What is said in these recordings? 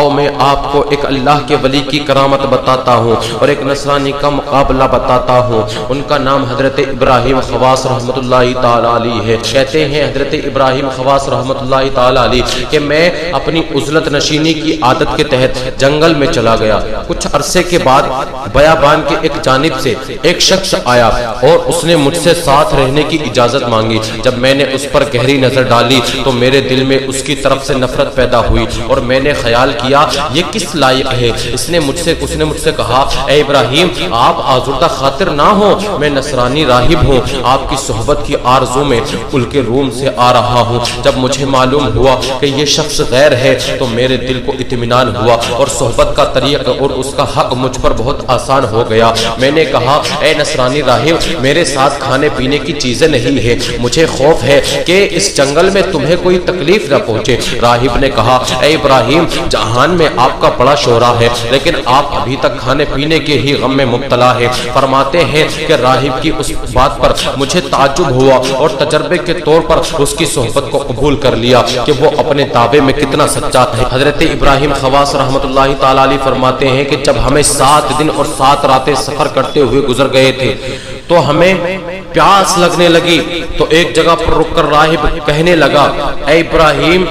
آؤ میں آپ کو ایک اللہ کے ولی کی کرامت بتاتا ہوں اور ایک نصرانی کا مقابلہ بتاتا ہوں۔ ان کا نام حضرت ابراہیم خواص رحمت اللہ تعالی علیہ ہے۔ کہتے ہیں حضرت ابراہیم خواص رحمت اللہ تعالی علیہ کہ میں اپنی عزلت نشینی کی عادت کے تحت جنگل میں چلا گیا۔ کچھ عرصے کے بعد بیابان کے ایک جانب سے ایک شخص آیا اور اس نے مجھ سے ساتھ رہنے کی اجازت مانگی۔ جب میں نے اس پر گہری نظر ڈالی تو میرے دل میں اس کی طرف سے نفرت پیدا ہوئی اور میں نے خیال کیا یہ کس لائق ہے۔ اس نے مجھ سے کہا اے ابراہیم آپ آزردہ خاطر نہ ہو، میں نصرانی راہب ہوں، آپ کی صحبت کی آرزو میں ملک روم سے آ رہا ہوں۔ جب مجھے معلوم ہوا کہ یہ شخص غیر ہے تو میرے دل کو اطمینان ہوا اور صحبت کا طریق اور اس کا حق مجھ پر بہت آسان ہو گیا۔ میں نے کہا اے نصرانی راہب میرے ساتھ کھانے پینے کی چیزیں نہیں ہیں، مجھے خوف ہے کہ اس جنگل میں تمہیں کوئی تکلیف نہ پہنچے۔ راہب نے کہا اے ابراہیم جہان میں آپ کا بڑا شہرا ہے لیکن آپ ابھی تک کھانے پینے کے ہی غم میں مبتلا ہے۔ فرماتے ہیں کہ راہب کی اس بات پر مجھے تعجب ہوا اور تجربے کے طور پر اس کی صحبت کو قبول کر لیا کہ وہ اپنے دعوے میں کتنا سچا ہے۔ حضرت ابراہیم خواص رحمت اللہ تعالی علیہ فرماتے ہیں کہ جب ہمیں 7 دن اور 7 راتیں سفر کرتے ہوئے گزر گئے تھے تو ہمیں پیاس لگنے لگی تو ایک جگہ پر رک کر راہب کہنے لگا اے ابراہیم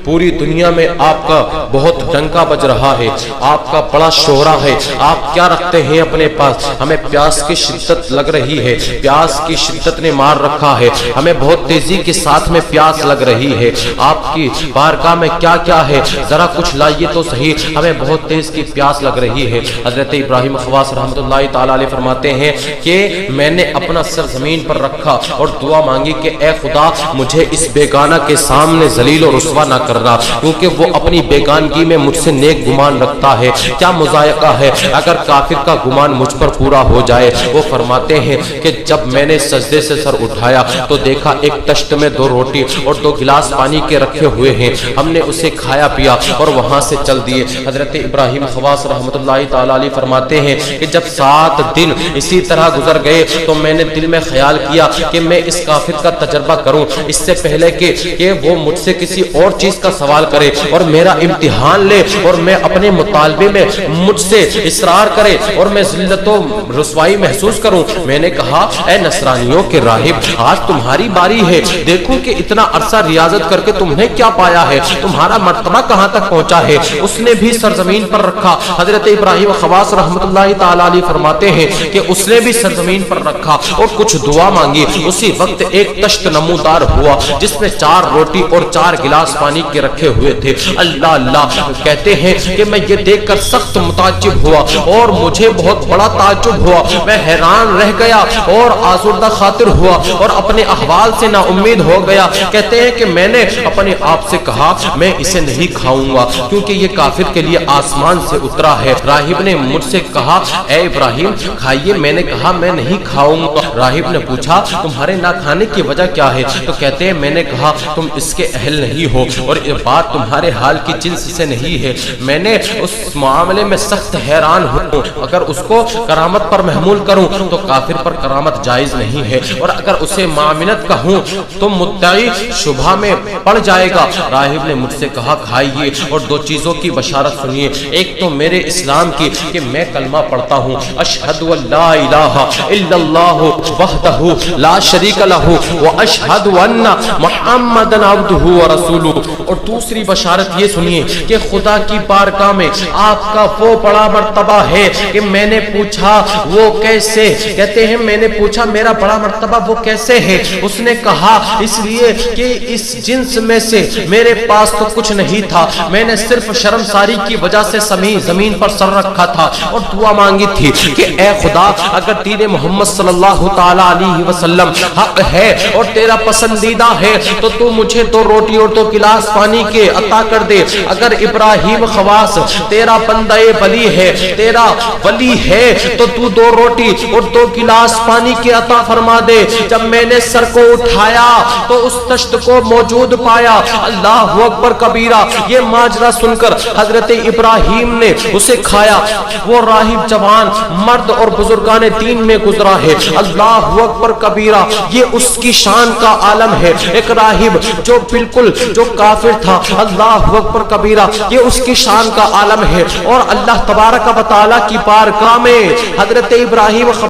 پوری دنیا میں آپ کا بہت ڈنکا بج رہا ہے، آپ کا بڑا شہرا ہے، آپ کیا رکھتے ہیں اپنے پاس؟ ہمیں پیاس کی شدت لگ رہی ہے، پیاس کی شدت نے مار رکھا ہے، ہمیں بہت تیزی کے ساتھ میں پیاس لگ رہی ہے، آپ کی بارگاہ میں کیا کیا ہے ذرا کچھ لائیے تو صحیح، ہمیں بہت تیز کی پیاس لگ رہی ہے۔ حضرت ابراہیم خواص رحمت اللہ تعالی علیہ فرماتے ہیں کہ میں نے اپنا سر زمین پر رکھا اور دعا مانگی کہ اے خدا مجھے اس بیگانہ کے سامنے ذلیل و رسوا نہ کرنا، کیونکہ وہ اپنی بیگانگی میں مجھ سے نیک گمان رکھتا ہے۔ کیا مذائقہ ہے اگر کافر کا گمان مجھ پر پورا ہو جائے۔ وہ فرماتے ہیں کہ جب میں نے سجدے سے سر اٹھایا تو دیکھا ایک تشت میں 2 روٹی اور 2 گلاس پانی کے رکھے ہوئے ہیں، ہم نے اسے کھایا پیا اور وہاں سے چل دیے۔ حضرت ابراہیم خواص رحمت اللہ تعالی علیہ فرماتے ہیں کہ جب 7 دن اسی طرح گزر گئے تو میں نے دل میں خیال کیا کہ میں اس کافر کا تجربہ کروں اس سے پہلے کہ وہ مجھ سے کسی اور چیز کا سوال کرے اور میرا امتحان لے اور میں اپنے مطالبے میں مجھ سے اصرار کرے اور میں ذلت و رسوائی محسوس کروں۔ میں نے کہا اے نصرانیوں کے راہب آج تمہاری باری ہے، دیکھو کہ اتنا عرصہ ریاضت کر کے تم نے کیا پایا ہے، تمہارا مرتبہ کہاں تک پہنچا ہے۔ اس نے بھی سرزمین پر رکھا۔ حضرت ابراہیم خواص رحمت اللہ تعالی علیہ فرماتے ہیں کہ اس نے بھی سرزمین پر رکھا اور کچھ دعا مانگی۔ اسی وقت ایک تشت نمودار ہوا جس میں 4 روٹی اور 4 گلاس پانی کے رکھے ہوئے تھے۔ اللہ اللہ کہتے ہیں کہ میں یہ دیکھ کر سخت متعجب ہوا اور مجھے بہت بڑا تعجب ہوا، میں حیران رہ گیا اور آزردہ خاطر ہوا اور اپنے احوال سے نا امید ہو گیا۔ کہتے ہیں کہ میں نے اپنے آپ سے کہا میں اسے نہیں کھاؤں گا کیونکہ یہ کافر کے لیے آسمان سے اترا ہے۔ راہب نے مجھ سے کہا اے ابراہیم کھائیے، میں نے کہا میں نہیں کھاؤں گا۔ راہب نے پوچھا تمہارے نہ کھانے کی وجہ کیا ہے؟ تو کہتے ہیں میں نے کہا تم اس کے اہل نہیں ہو اور یہ بات تمہارے حال کی جنس سے نہیں ہے، میں نے اس معاملے میں سخت حیران ہوں، اگر اس کو کرامت پر محمول کروں تو کافر پر کرامت جائز نہیں ہے اور اگر اسے معامنت کہوں تو مدعی شبہ میں پڑ جائے گا۔ راہب نے مجھ سے کہا کھائیے اور 2 چیزوں کی بشارت سنیے، ایک تو میرے اسلام کی کہ میں کلمہ پڑھتا ہوں اشہد ان لا الہ الا اللہ وحدہ لا شریک لہ واشہد ان محمدًا عبدہ ورسولہ، اور دوسری بشارت یہ سنیے کہ خدا کی بارگاہ میں آپ کا وہ بڑا مرتبہ ہے کہ میں نے پوچھا وہ کیسے؟ کہتے ہیں میں نے پوچھا میرا بڑا مرتبہ وہ کیسے ہے؟ اس نے کہا اس لیے کہ اس جنس میں سے میرے پاس تو کچھ نہیں تھا، میں نے صرف شرمساری کی وجہ سے زمین پر سر رکھا تھا اور دعا مانگی تھی کہ اے خدا اگر دین محمد صلی اللہ تعالی علیہ وسلم حق ہے اور تیرا پسندیدہ ہے تو تو مجھے 2 روٹی اور 2 گلاس پانی کے عطا کر دے۔ اگر ابراہیم خواص تیرا بندہ ولی ہے، تیرا ولی ہے تو تو 2 روٹی اور 2 گلاس پانی کے عطا فرما دے۔ جب میں نے سر کو اٹھایا تو اس تشت کو موجود پایا۔ اللہ اکبر کبیرہ، یہ ماجرا سن کر حضرت ابراہیم نے اسے کھایا۔ وہ راہب جوان مرد اور بزرگان دین میں گزرا ہے۔ اللہ کافر کبیرہ، یہ اس کی شان کا عالم ہے۔ ایک راہب جو بالکل جو کافر کافر تھا، اللہ اکبر کبیرہ، یہ اس کی شان کا عالم ہے۔ اور اللہ تبارک و تعالی کی بارگاہ میں حضرت ابراہیم